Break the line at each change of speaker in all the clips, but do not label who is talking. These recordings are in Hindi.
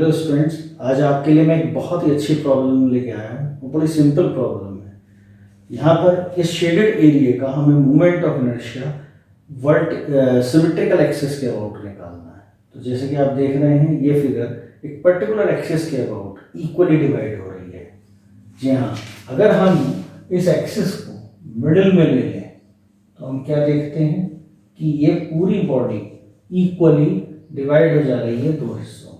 हेलो स्टूडेंट्स, आज आपके लिए मैं एक बहुत ही अच्छी प्रॉब्लम लेके आया हूँ। वो बड़ी सिंपल प्रॉब्लम है। यहाँ पर इस शेडेड एरिया का हमें moment of inertia symmetrical axis के अबाउट निकालना है। तो जैसे कि आप देख रहे हैं, ये फिगर एक पर्टिकुलर एक्सिस के अबाउट इक्वली डिवाइड हो रही है। जी हाँ, अगर हम इस एक्सिस को मिडिल में ले लें तो हम क्या देखते हैं कि ये पूरी बॉडी इक्वली डिवाइड हो जा रही है दो हिस्सों में।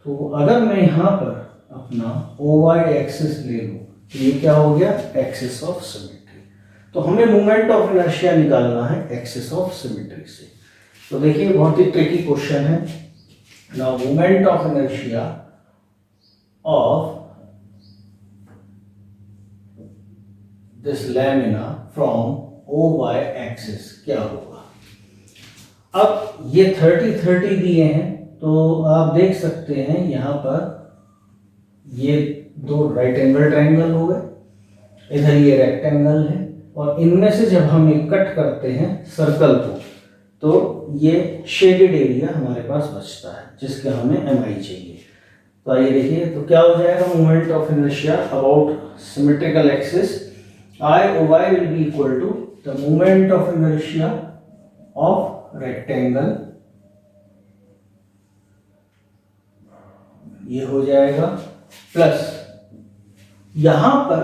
तो अगर मैं यहाँ पर अपना OY एक्सिस ले लूँ तो ये क्या हो गया, एक्सिस ऑफ सिमेट्री। तो हमें मोमेंट ऑफ इनर्शिया निकालना है एक्सिस ऑफ सिमेट्री से। तो देखिए, बहुत ही ट्रिकी क्वेश्चन है। Now moment of inertia of this lamina from OY axis क्या होगा। अब ये 30-30 दिए हैं, तो आप देख सकते हैं यहाँ पर ये दो राइट एंगल ट्रायंगल हो गए, इधर ये रेक्टेंगल है, और इनमें से जब हम एक कट करते हैं सर्कल को तो ये शेडेड एरिया हमारे पास बचता है जिसके हमें MI चाहिए। तो आइए देखिए, तो क्या हो जाएगा, moment of inertia about symmetrical axis I/OY will be equal to the moment of inertia of rectangle, ये हो जाएगा, प्लस यहां पर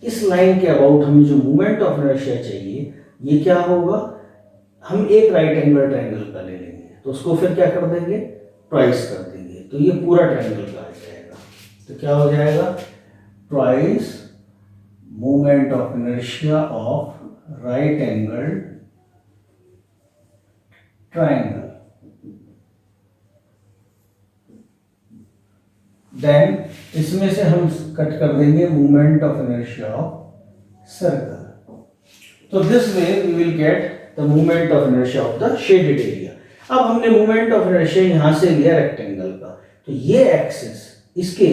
इस लाइन के अबाउट हमें जो मोमेंट ऑफ इनर्शिया चाहिए ये क्या होगा, हम एक राइट एंगल ट्रायंगल का ले लेंगे तो उसको फिर क्या कर देंगे, ट्वाइस कर देंगे, तो ये पूरा ट्रायंगल का आ जाएगा। तो क्या हो जाएगा, twice moment of inertia of right angle triangle, then इसमें से हम कट कर देंगे moment of inertia of circle. तो this way we will get the moment of inertia of the shaded area. अब हमने मोमेंट ऑफ इनर्शिया यहां से लिया रेक्टेंगल का, तो ये एक्सिस इसके,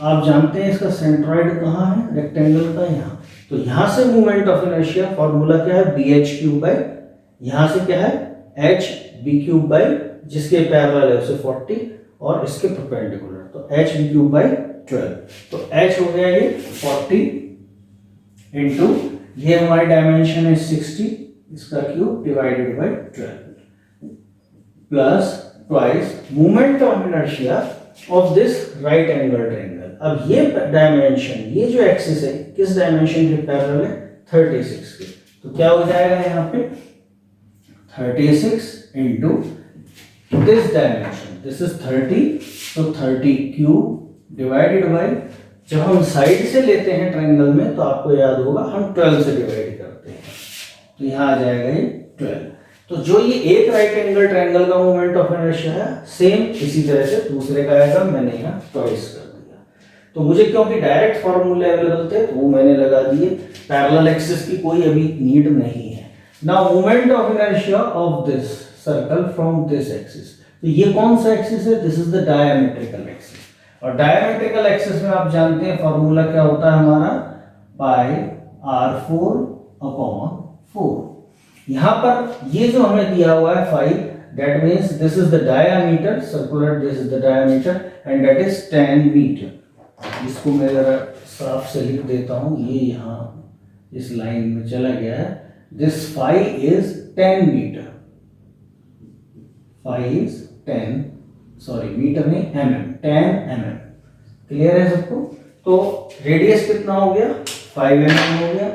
आप जानते हैं इसका सेंट्रॉइड कहाँ है, रेक्टेंगल का यहाँ। तो यहां से मोमेंट ऑफ इनर्शिया फॉर्मूला क्या है, BH3 यहां से क्या है HB3 जिसके पैरेलल है उसे 40 और इसके परपेंडिकुलर, तो HB3/12। तो H हो गया ये 40 इंटू, ये हमारी डायमेंशन है 60, इसका cube divided bye 12 plus twice moment of inertia of this right angle triangle. अब ये डायमेंशन, ये जो एक्सिस है किस डायमेंशन के पैरेलल है, 36 के। तो क्या हो जाएगा यहाँ पे 36 into this dimension, this is 30, तो 30 क्यूब डिवाइडेड बाय, जब हम साइड से लेते हैं ट्रायंगल में तो आपको याद होगा हम 12 से डिवाइड करते हैं, तो यहाँ आ जाएगा ये 12। तो जो ये एक राइट एंगल ट्रायंगल का मोमेंट ऑफ इनर्शिया है, सेम इसी तरह से दूसरे का आएगा, मैंने यहाँ ट्वाइस कर दिया। तो मुझे क्योंकि डायरेक्ट फॉर्मूले अवेलेबल थे तो वो मैंने लगा दिए, पैरेलल एक्सिस की कोई अभी नीड नहीं है। Now moment of inertia of this circle from this axis, तो ये कौन सा एक्सिस है, this is the diametrical axis. और डायमेट्रिकल एक्सिस में आप जानते हैं फॉर्मूला क्या होता है हमारा, पाई R4/4। यहां पर ये जो हमें दिया हुआ है 5, that means this is the diameter circular, this is the diameter and that is 10 metre. इसको मैं जरा साफ से लिख देता हूं, ये यहाँ इस लाइन में चला गया है। This 5 is 10 metre, 5 is 10, sorry metre नहीं mm, 10 mm। क्लियर है सबको। तो रेडियस कितना हो गया, 5 mm हो गया,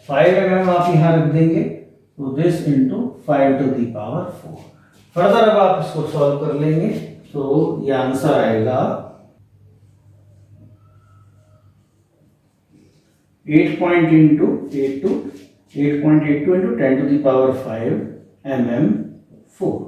5 mm आप यहाँ रख देंगे, तो this into 5 to the power 4। Further अब आप इसको सॉल्व कर लेंगे तो ये आंसर आएगा 8.82 into 10 to the power 5 mm4।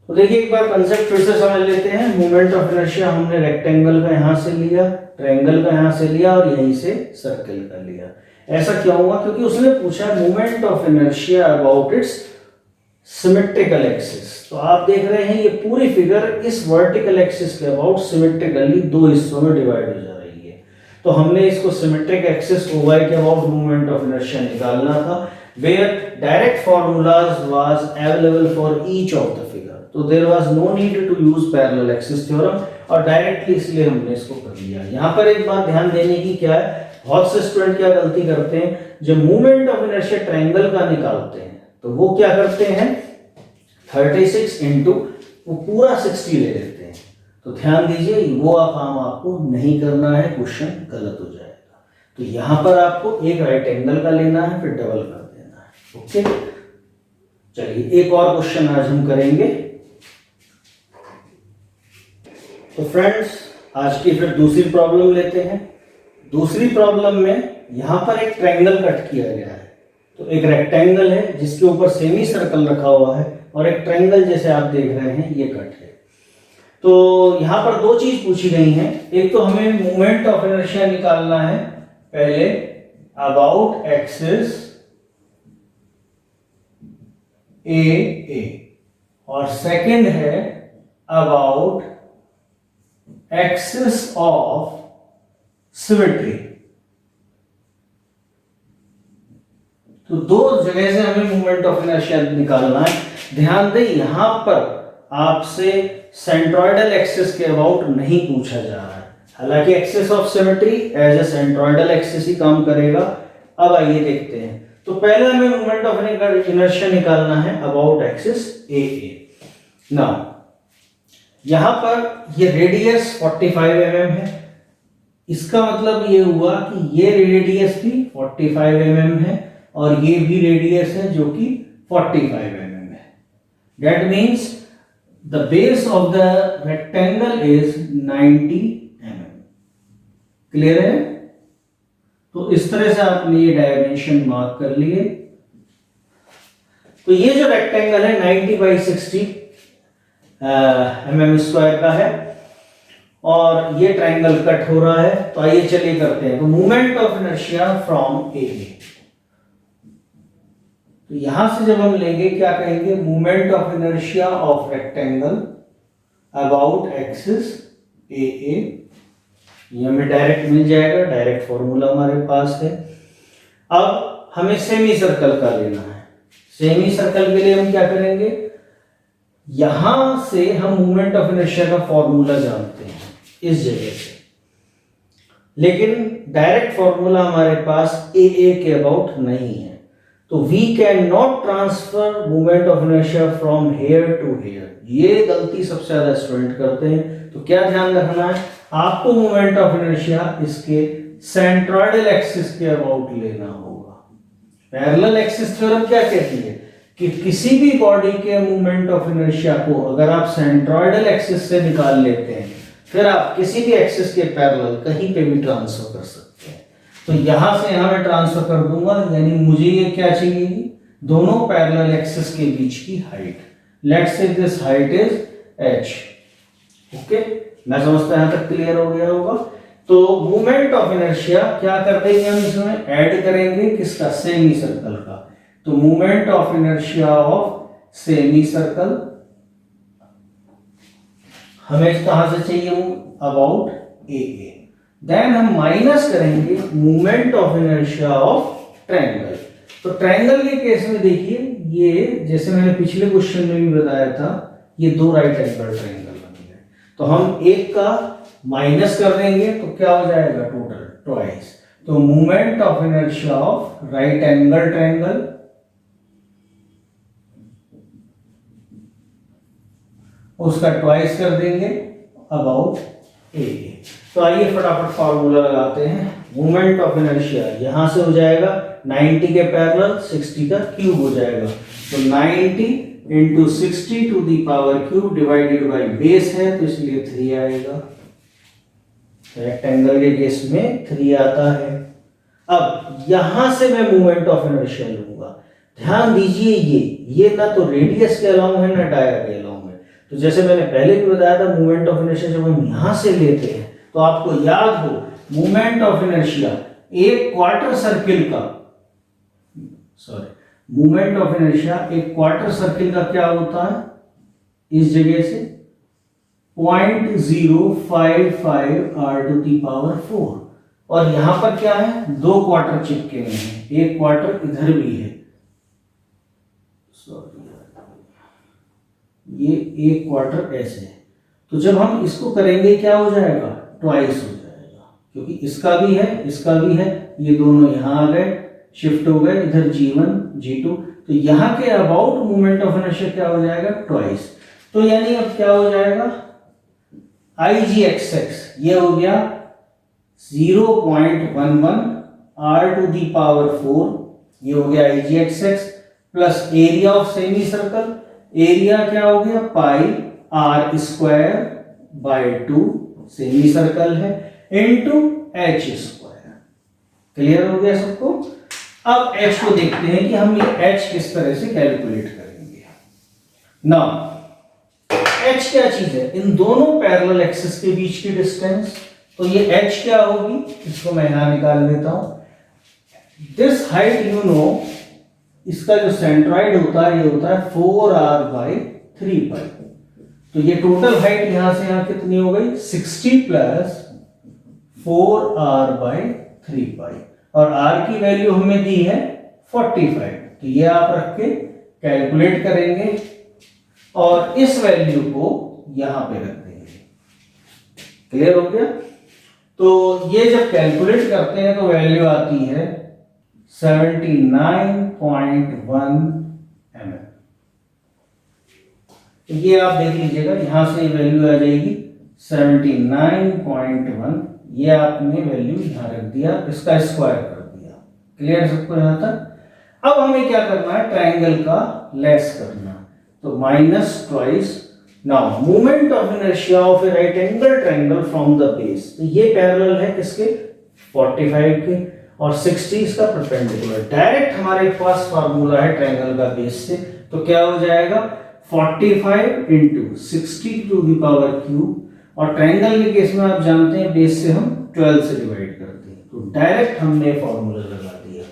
तो देखिए, एक बार कंसेप्ट फिर से समझ लेते हैं। मोमेंट ऑफ इनर्शिया हमने रेक्टेंगल का यहां से लिया, ट्रायंगल का यहां से लिया और यहीं से सर्कल का लिया। ऐसा क्यों हुआ, क्योंकि उसने पूछा moment of inertia about it's symmetrical axis. तो आप देख रहे हैं ये पूरी फिगर इस वर्टिकल एक्सिस के अबाउट सिमेट्रिकली दो हिस्सों में डिवाइड हो जा रही है। तो हमने इसको सिमेट्रिक एक्सिस OY के अबाउट मोमेंट ऑफ इनर्शिया निकालना था, where direct formulas was available for each of the figure। तो तो there was no need to use parallel axis theorem, और डायरेक्टली इसलिए हमने इसको कर लिया। यहाँ पर एक बात ध्यान देने की क्या है, बहुत से स्टूडेंट क्या गलती करते हैं, जब मूवमेंट ऑफ इनर्शिया ट्रायंगल का निकालते हैं तो वो क्या करते हैं 36 इंटू वो पूरा 60 ले लेते हैं। तो ध्यान दीजिए वो काम आपको नहीं करना है, क्वेश्चन गलत हो जाएगा। तो यहां पर आपको एक राइट एंगल का लेना है, फिर डबल कर देना है। ओके, चलिए एक और क्वेश्चन आज हम करेंगे। तो फ्रेंड्स आज की फिर दूसरी प्रॉब्लम लेते हैं। दूसरी प्रॉब्लम में यहां पर एक ट्रायंगल कट किया गया है। तो एक रेक्टेंगल है जिसके ऊपर सेमी सर्कल रखा हुआ है, और एक ट्रायंगल जैसे आप देख रहे हैं ये कट है। तो यहां पर दो चीज पूछी गई हैं। एक तो हमें मोमेंट ऑफ इनर्शिया निकालना है, पहले अबाउट एक्सिस ए, और सेकंड है अबाउट एक्सिस ऑफ सिमेट्री। तो दो जगह से हमें मोमेंट ऑफ इनर्शिया निकालना है। ध्यान दें यहां पर आपसे सेंट्रोइडल एक्सिस के अबाउट नहीं पूछा जा रहा है, हालांकि axis of symmetry as a centroidal axis ही काम करेगा। अब आइए देखते हैं। तो पहले हमें मोमेंट ऑफ इनर्शिया निकालना है अबाउट एक्सिस ए। नाउ यहां पर ये रेडियस 45 mm है, इसका मतलब ये हुआ कि ये रेडियस भी 45 mm है और ये भी रेडियस है जो कि 45 mm है। That means the base of the rectangle is 90 mm। Clear है? तो इस तरह से आपने ये डायमेंशन मार्क कर लिए। तो ये जो रेक्टेंगल है 90 बाई 60 mm स्क्वायर का है, और ये ट्रायंगल कट हो रहा है। तो आइए चलिए करते हैं। तो movement of inertia from A. तो यहां से जब हम लेंगे क्या कहेंगे, movement of inertia of rectangle about axis A. ये हमें डायरेक्ट मिल जाएगा, डायरेक्ट फॉर्मूला हमारे पास है। अब हमें सेमी सर्कल का लेना है। सेमी सर्कल के लिए हम क्या करेंगे, यहां से हम मूवमेंट ऑफ इनर्शिया का फॉर्मूला जानते हैं इस जगह से, लेकिन डायरेक्ट फॉर्मूला हमारे पास ए के अबाउट नहीं है। तो we can not transfer movement of inertia from here to here. ये गलती सबसे ज्यादा स्टूडेंट करते हैं। तो क्या ध्यान रखना है, आपको मूवमेंट ऑफ इनर्शिया इसके सेंट्रोइडल एक्सिस के अबाउट लेना होगा। पैरेलल एक्सिस थ्योरम क्या कहती है कि किसी भी बॉडी के मूवमेंट ऑफ इनर्शिया को अगर आप सेंट्रोइडल एक्सिस से निकाल लेते हैं, फिर आप किसी भी एक्सिस के पैरेलल कहीं पे भी ट्रांसफर कर सकते हैं। तो यहां से यहां मैं ट्रांसफर कर दूंगा, यानी मुझे ये क्या चाहिए, दोनों पैरेलल एक्सिस के बीच की height. Let's say this height is h। Okay, मैं समझता हूं यहां तक क्लियर हो गया होगा। तो मूवमेंट ऑफ इनर्शिया क्या कर देंगे हम इसमें, ऐड करेंगे किसका, सेमी सर्कल का। तो movement of inertia of semi circle हमें कहां से चाहिए, अबाउट ए। देन हम माइनस करेंगे movement of inertia of triangle. तो ट्रायंगल के केस में देखिए, ये जैसे मैंने पिछले क्वेश्चन में भी बताया था, ये दो राइट एंगल ट्रायंगल बन गए। तो हम एक का माइनस कर देंगे तो क्या हो जाएगा, टोटल ट्वाइस। तो movement of inertia of right angle triangle उसका ट्वाइस कर देंगे अबाउट ए। तो आइए फटाफट फॉर्मूला लगाते हैं। मूवमेंट ऑफ इनर्शिया यहां से हो जाएगा 90 के पैरेलल 60 का क्यूब हो जाएगा। तो 90 into 60 to the power cube divided by base है, तो इसलिए 3 आएगा। रेक्टेंगल के केस में 3 आता है। अब यहां से मैं मूवमेंट ऑफ इनर्शिया लूंगा। ध्यान दीजिए ये ना तो रेडियस के अलाउ है ना डाया के अलाउ है। तो जैसे मैंने पहले भी बताया था, मूवमेंट ऑफ इनर्शिया जब हम यहां से लेते हैं तो आपको याद हो, मूवमेंट ऑफ इनर्शिया एक क्वार्टर सर्किल का, मूवमेंट ऑफ इनर्शिया एक क्वार्टर सर्किल का क्या होता है, इस जगह से 0.055 r टू दी पावर 4। और यहां पर क्या है, दो क्वार्टर चिपके हुए हैं, एक क्वार्टर इधर भी है, ये 1/4 ऐसे है। तो जब हम इसको करेंगे क्या हो जाएगा, ट्वाइस हो जाएगा, क्योंकि इसका भी है, ये दोनों यहाँ आ गए, शिफ्ट हो गए इधर G1 G2, तो यहाँ के अबाउट मोमेंट ऑफ इनर्शिया क्या हो जाएगा, ट्वाइस। तो यानी अब क्या हो जाएगा, Igxx ये हो गया 0.11 r⁴, ये हो गया Igxx plus area of semi circle, area क्या हो गया पाई r²/2, सेमी सर्कल है, इनटू h²। क्लियर हो गया सबको। अब h को देखते हैं कि हम ये h किस तरह से कैलकुलेट करेंगे। ना h क्या चीज है, इन दोनों पैरेलल एक्सिस के बीच की डिस्टेंस, तो ये h क्या होगी, इसको मैं यहां निकाल लेता हूं। दिस हाइट यू नो, इसका जो सेंट्रॉइड होता है ये होता है 4r/3π। तो ये टोटल हाइट यहां से यहां कितनी हो गई, 60 प्लस 4r/3π, और r की वैल्यू हमें दी है 45। तो ये आप रख के कैलकुलेट करेंगे और इस वैल्यू को यहां पे रख देंगे। क्लियर हो गया। तो ये जब कैलकुलेट करते हैं तो वैल्यू आती है 79.1 mm। ये आप देख लीजिएगा, यहां से वैल्यू आ जाएगी 79.1, ये आपने वैल्यू यहां रख दिया, इसका स्क्वायर कर दिया। क्लियर सबको यहां तक। अब हमें क्या करना है, ट्रायंगल का लेस करना, तो minus twice. Now moment of inertia of A right angle triangle from the base, तो ये पैरेलल है किसके, 45 के, और 60 इसका परपेंडिकुलर। डायरेक्ट हमारे पास फार्मूला है ट्रायंगल का बेस से, तो क्या हो जाएगा 45 × 60⁵, और ट्रायंगल के केस में आप जानते हैं बेस से हम 12 से डिवाइड करते हैं, तो डायरेक्ट हमने फार्मूला लगा दिया।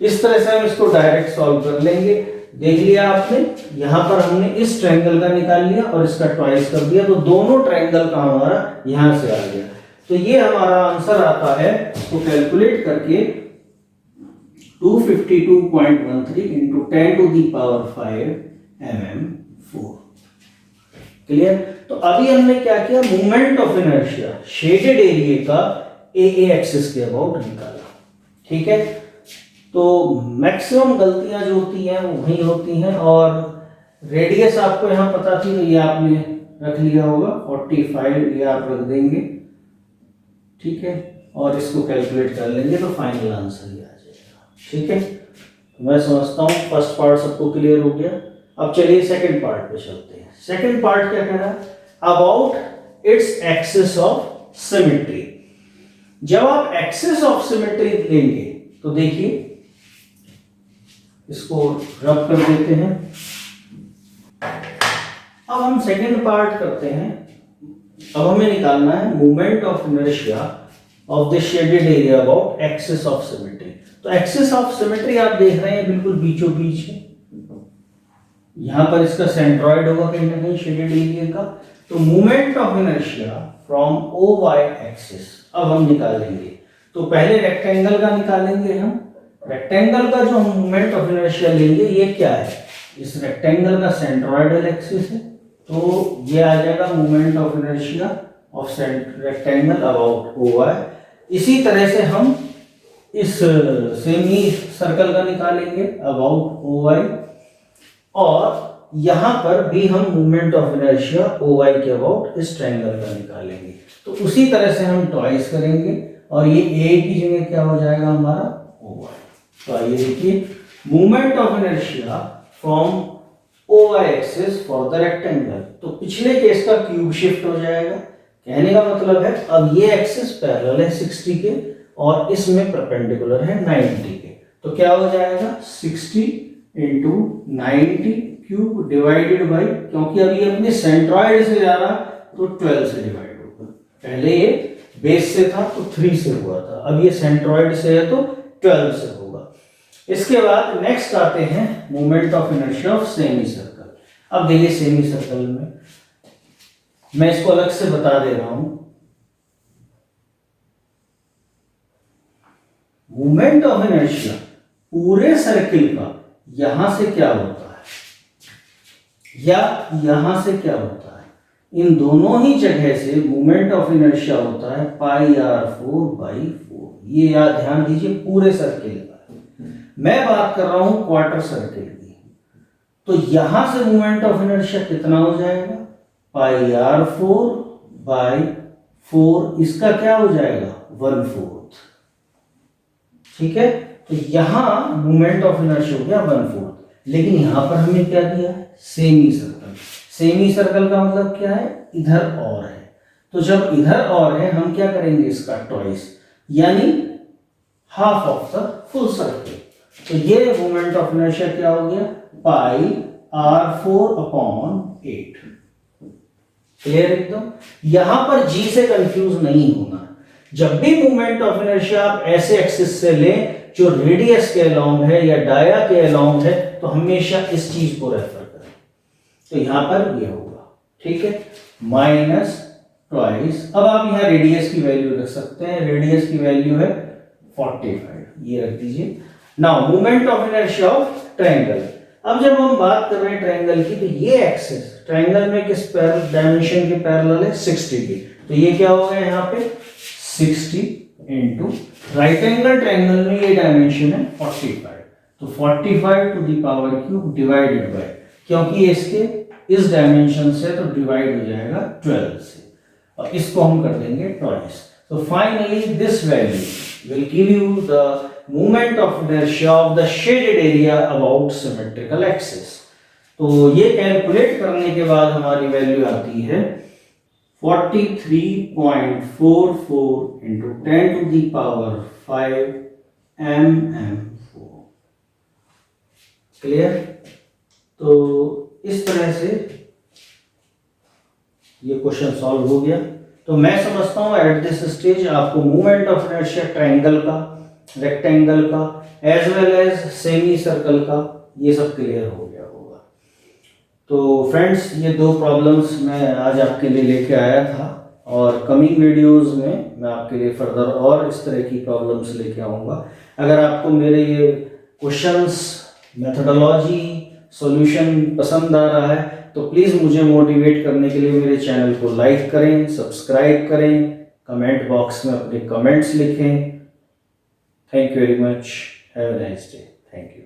इस तरह से हम इसको डायरेक्ट सॉल्व कर लेंगे। देख लिया आपने, यहां पर हमने इस ट्रायंगल का निकाल लिया और इसका ट्वाइस कर दिया, तो दोनों ट्रायंगल का हमारा यहां से आ गया। तो ये हमारा आंसर आता है, इसको कैलकुलेट करके 252.13 × 10⁵ mm4। क्लियर। तो अभी हमने क्या किया, moment of inertia shaded area का AA एक्सिस के अबाउट निकाला। ठीक है, तो मैक्सिमम गलतियां जो होती हैं वो वही होती हैं, और रेडियस आपको यहां पता थी तो ये आपने रख लिया होगा 45, ये आप रख देंगे। ठीक है, और इसको कैलकुलेट कर लेंगे तो फाइनल आंसर ये आ जाएगा। ठीक है, मैं समझता हूं फर्स्ट पार्ट सबको क्लियर हो गया। अब चलिए सेकंड पार्ट पे चलते हैं। सेकंड पार्ट क्या कह रहा है, about its axis of symmetry. जब आप एक्सिस ऑफ सिमेट्री लेंगे तो देखिए, इसको रब कर देते हैं। अब हम सेकंड पार्ट करते हैं। अब हमें निकालना है moment of inertia of the shaded area about axis of symmetry. तो एक्सिस ऑफ सिमेट्री आप देख रहे हैं बिल्कुल बीचों बीच है, यहां पर इसका सेंट्रॉइड होगा कहीं ना कहीं शेडेड एरिया का। तो moment of inertia from OY axis अब हम निकालेंगे। तो पहले रेक्टेंगल का निकालेंगे हम। रेक्टेंगल का जो हम मोमेंट ऑफ इनर्शिया लेंगे, ये क्या है, इस रेक्टेंगल का सेंट्रॉइडल एक्सिस है, तो ये आ जाएगा moment of inertia of rectangle about OY। इसी तरह से हम इस सेमी सर्कल का निकालेंगे अबाउट OY, और यहां पर भी हम मोमेंट ऑफ इनर्शिया OY के अबाउट इस ट्रायंगल का निकालेंगे। तो उसी तरह से हम ट्वाइस करेंगे, और ये A की जगह क्या हो जाएगा हमारा OY। तो आइए देखिए, moment of inertia from OY axis for the rectangle. तो पिछले केस का क्यूब शिफ्ट हो जाएगा। कहने का मतलब है अब ये एक्सिस पैरेलल है 60 के, और इसमें परपेंडिकुलर है 90 के। तो क्या हो जाएगा 60 × 90 क्यूब डिवाइडेड बाई, क्योंकि अभी अपने सेंट्रॉइड से जा रहा तो 12 से डिवाइड होगा। पहले ये बेस से था तो 3 से हुआ था, अब ये सेंट्रॉइड से है तो 12 से होगा। इसके बाद नेक्स्ट आते हैं moment of inertia of semi circle. अब देखिए सेमी सर्कल में मैं इसको अलग से बता दे रहा हूं। मोमेंट ऑफ इनर्शिया पूरे सर्किल का यहां से क्या होता है, या यहां से क्या होता है, इन दोनों ही जगह से मोमेंट ऑफ इनर्शिया होता है पाई आर 4/4। ये याद ध्यान दीजिए पूरे सर्किल का, मैं बात कर रहा हूं क्वार्टर सर्किल की। तो यहां से मोमेंट ऑफ इनर्शिया कितना हो जाएगा, पाई आर 4/4, इसका क्या हो जाएगा 1/4। ठीक है, तो यहां मोमेंट ऑफ इनर्शिया हो गया 1/4। लेकिन यहां पर हमने क्या दिया है, सेमी सर्कल। सेमी सर्कल का मतलब क्या है, इधर और है। तो जब इधर और है हम क्या करेंगे, इसका ट्वाइस, यानी half of the full circle. तो ये मोमेंट ऑफ इनर्शिया क्या हो गया, पाई r4/8। क्लियर एकदम। यहां पर g से कंफ्यूज नहीं होना। जब भी मोमेंट ऑफ इनर्शिया आप ऐसे एक्सिस से लें जो रेडियस के अलोंग है या डाया के अलोंग है, तो हमेशा इस चीज को रेफर करें। तो यहां पर ये होगा, ठीक है, माइनस ट्वाइस। अब आप यहां रेडियस की वैल्यू रख सकते हैं, रेडियस की वैल्यू है 45, ये रख दीजिए। Now moment of inertia of triangle. अब जब हम बात कर रहे हैं ट्रायंगल की, तो ये एक्सिस ट्रायंगल में किस डायमेंशन के पैरेलल है, 60 की। तो ये क्या होगा यहाँ पे 60 इंटू राइट एंगल ट्रायंगल में ये डायमेंशन है 45। तो 45 to the power cube divided by, क्योंकि इसके इस डायमेंशन से तो डिवाइड हो जाएगा 12 से, और इसको हम कर देंगे ट्वाइस। तो finally this value will give you the moment of inertia of the shaded area about symmetrical axis. तो ये कैलकुलेट करने के बाद हमारी वैल्यू आती है 43.44 into 10 to the power 5 mm4। Clear. तो इस तरह से ये क्वेश्चन सॉल्व हो गया। तो मैं समझता हूं एट दिस स्टेज आपको मोमेंट ऑफ इनर्शिया ट्रायंगल का, रेक्टेंगल का, as well as semi circle का, ये सब क्लियर हो गया होगा। तो फ्रेंड्स, ये दो प्रॉब्लम्स मैं आज आपके लिए लेके आया था, और कमिंग वीडियोस में मैं आपके लिए फर्दर और इस तरह की प्रॉब्लम्स लेके आऊँगा। अगर आपको मेरे ये क्वेश्चंस, मेथोडोलॉजी, सॉल्यूशन पसंद आ रहा है, तो प्लीज़ मुझे मोटिवेट करने के लिए मेरे चैनल को लाइक करें, सब्सक्राइब करें, कमेंट बॉक्स में अपने कमेंट्स लिखें। Thank you very much. Have a nice day. Thank you.